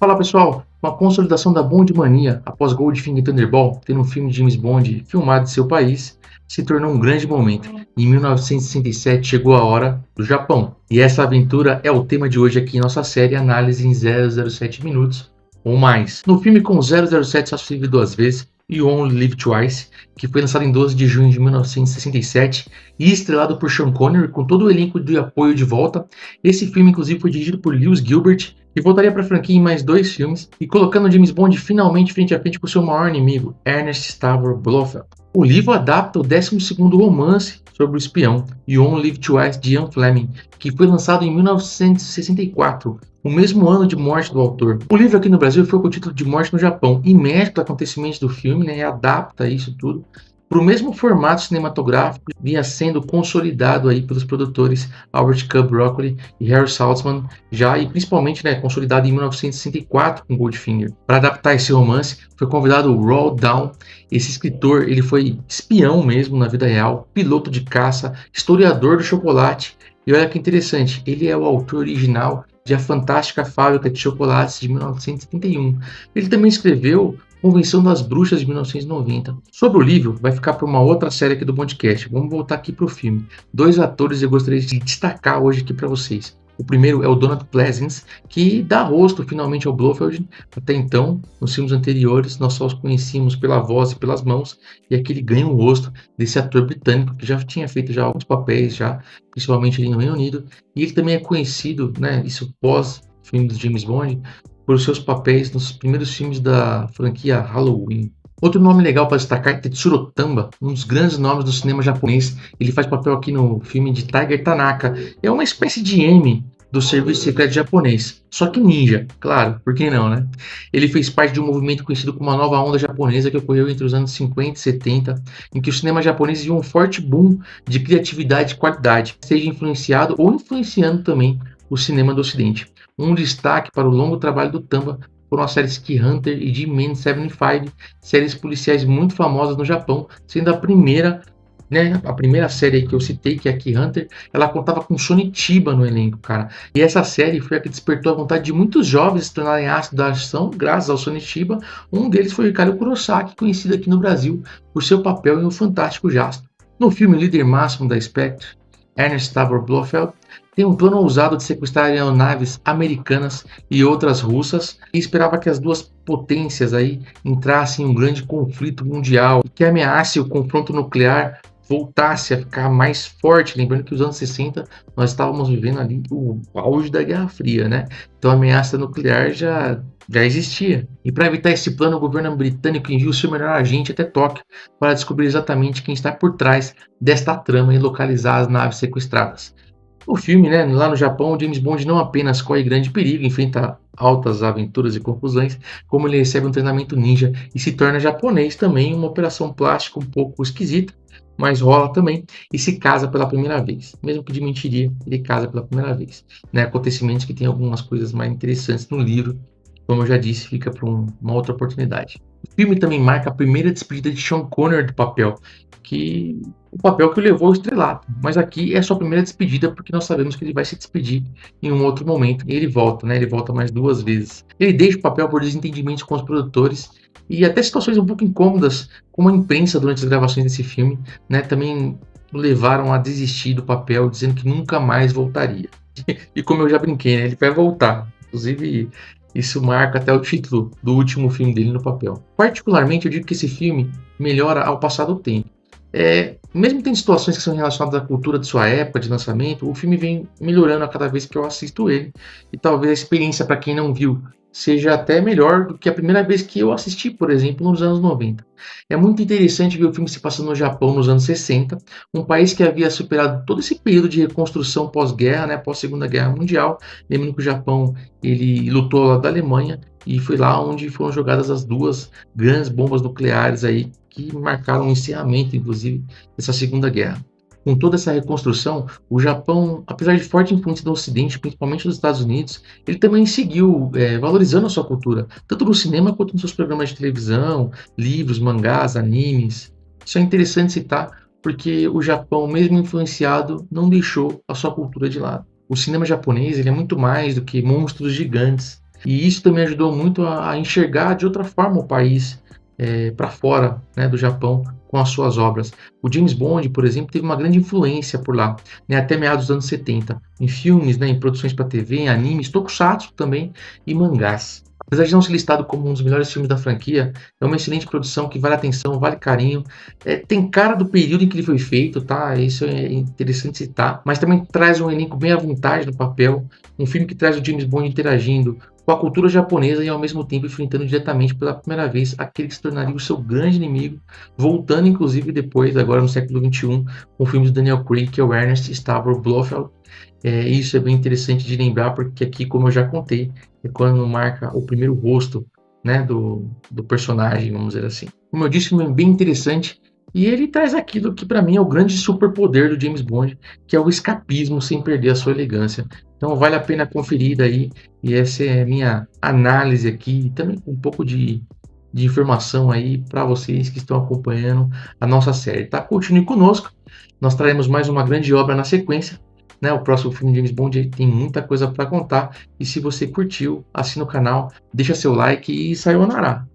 Fala pessoal, com a consolidação da Bond Mania após Goldfinger e Thunderball, tendo um filme de James Bond filmado em seu país, se tornou um grande momento. Em 1967 chegou a hora do Japão. E essa aventura é o tema de hoje aqui em nossa série Análise em 007 minutos ou mais. No filme com 007 só se vive duas vezes, You Only Live Twice, que foi lançado em 12 de junho de 1967 e estrelado por Sean Connery com todo o elenco de apoio de volta. Esse filme inclusive foi dirigido por Lewis Gilbert e voltaria para a franquia em mais 2 filmes, e colocando James Bond finalmente frente a frente com seu maior inimigo, Ernest Stavro Blofeld. O livro adapta o 12º romance sobre o espião, You Only Live Twice, de Ian Fleming, que foi lançado em 1964, o mesmo ano de morte do autor. O livro aqui no Brasil foi com o título de Morte no Japão, e mescla acontecimentos do filme, e adapta isso tudo para o mesmo formato cinematográfico que vinha sendo consolidado aí pelos produtores Albert Cub Broccoli e Harry Saltzman, já e principalmente consolidado em 1964 com Goldfinger. Para adaptar esse romance, foi convidado o Roald Dahl. Esse escritor, ele foi espião mesmo na vida real, piloto de caça, historiador do chocolate, e olha que interessante, ele é o autor original de A Fantástica Fábrica de Chocolates de 1971. Ele também escreveu Convenção das Bruxas de 1990. Sobre o livro, vai ficar para uma outra série aqui do podcast. Vamos voltar aqui para o filme. 2 atores eu gostaria de destacar hoje aqui para vocês. O primeiro é o Donald Pleasence, que dá rosto finalmente ao Blofeld. Até então, nos filmes anteriores, nós só os conhecíamos pela voz e pelas mãos, e aqui ele ganha o rosto desse ator britânico que já tinha feito já alguns papéis, principalmente ali no Reino Unido, e ele também é conhecido, isso pós filme do James Bond, por seus papéis nos primeiros filmes da franquia Halloween. Outro nome legal para destacar é Tetsuro Tamba, um dos grandes nomes do cinema japonês. Ele faz papel aqui no filme de Tiger Tanaka. É uma espécie de M do serviço secreto japonês, só que ninja, claro, por que não, né? Ele fez parte de um movimento conhecido como a nova onda japonesa, que ocorreu entre os anos 50 e 70, em que o cinema japonês viu um forte boom de criatividade e qualidade, seja influenciado ou influenciando também o cinema do ocidente. Um destaque para o longo trabalho do Tamba foram as séries Key Hunter e G-Man 75, séries policiais muito famosas no Japão, sendo a primeira série que eu citei, que é a Key Hunter, ela contava com Sonny Chiba no elenco, cara. E essa série foi a que despertou a vontade de muitos jovens se tornarem astros da ação, graças ao Sonny Chiba. Um deles foi o Ricardo Kurosaki, conhecido aqui no Brasil por seu papel em O Fantástico Jastro. No filme, o líder máximo da Spectre, Ernest Stavro Blofeld, tem um plano ousado de sequestrar aeronaves americanas e outras russas, e esperava que as duas potências aí entrassem em um grande conflito mundial que ameace o confronto nuclear voltasse a ficar mais forte. Lembrando que nos anos 60 nós estávamos vivendo ali o auge da Guerra Fria, né? Então a ameaça nuclear já existia. E para evitar esse plano, o governo britânico envia o seu melhor agente até Tóquio para descobrir exatamente quem está por trás desta trama e localizar as naves sequestradas. O filme, lá no Japão, o James Bond não apenas corre grande perigo, enfrenta altas aventuras e confusões, como ele recebe um treinamento ninja e se torna japonês também, uma operação plástica um pouco esquisita, mas rola também, e se casa pela primeira vez. Mesmo que de mentiria, ele casa pela primeira vez. Acontecimentos que tem algumas coisas mais interessantes no livro, como eu já disse, fica para uma outra oportunidade. O filme também marca a primeira despedida de Sean Connery do papel, o papel que o levou ao estrelato. Mas aqui é a sua primeira despedida, porque nós sabemos que ele vai se despedir em um outro momento. E ele volta, Ele volta mais 2 vezes. Ele deixa o papel por desentendimentos com os produtores e até situações um pouco incômodas com a imprensa durante as gravações desse filme, também o levaram a desistir do papel, dizendo que nunca mais voltaria. E como eu já brinquei, ele vai voltar. Inclusive, isso marca até o título do último filme dele no papel. Particularmente, eu digo que esse filme melhora ao passar do tempo. Mesmo tendo situações que são relacionadas à cultura de sua época de lançamento, o filme vem melhorando a cada vez que eu assisto ele. E talvez a experiência, para quem não viu, seja até melhor do que a primeira vez que eu assisti, por exemplo, nos anos 90. É muito interessante ver o filme se passando no Japão nos anos 60, um país que havia superado todo esse período de reconstrução pós-guerra, pós-Segunda Guerra Mundial. Lembrando que o Japão ele lutou ao lado da Alemanha e foi lá onde foram jogadas as 2 grandes bombas nucleares aí, que marcaram o encerramento, inclusive, dessa Segunda Guerra. Com toda essa reconstrução, o Japão, apesar de forte influência do Ocidente, principalmente dos Estados Unidos, ele também seguiu valorizando a sua cultura, tanto no cinema quanto nos seus programas de televisão, livros, mangás, animes. Isso é interessante citar, porque o Japão, mesmo influenciado, não deixou a sua cultura de lado. O cinema japonês ele é muito mais do que monstros gigantes. E isso também ajudou muito a enxergar de outra forma o país para fora, né, do Japão com as suas obras. O James Bond, por exemplo, teve uma grande influência por lá, né, até meados dos anos 70, em filmes, né, em produções para TV, em animes, tokusatsu também e mangás. Apesar de não ser listado como um dos melhores filmes da franquia, é uma excelente produção que vale atenção, vale carinho. Tem cara do período em que ele foi feito, tá? Isso é interessante citar. Mas também traz um elenco bem à vontade no papel. Um filme que traz o James Bond interagindo com a cultura japonesa e ao mesmo tempo enfrentando diretamente pela primeira vez aquele que se tornaria o seu grande inimigo, voltando inclusive depois, agora no século XXI, com o filme do Daniel Craig, que é o Ernest Stavro Blofeld. Isso é bem interessante de lembrar, porque aqui, como eu já contei, é quando marca o primeiro rosto, né, do personagem, vamos dizer assim. Como eu disse, é bem interessante, e ele traz aquilo que para mim é o grande superpoder do James Bond, que é o escapismo sem perder a sua elegância. Então vale a pena conferir daí, e essa é a minha análise aqui, também com um pouco de informação aí para vocês que estão acompanhando a nossa série. Tá? Continue conosco, nós traremos mais uma grande obra na sequência, né? O próximo filme de James Bond tem muita coisa para contar, e se você curtiu, assina o canal, deixa seu like e sayonara.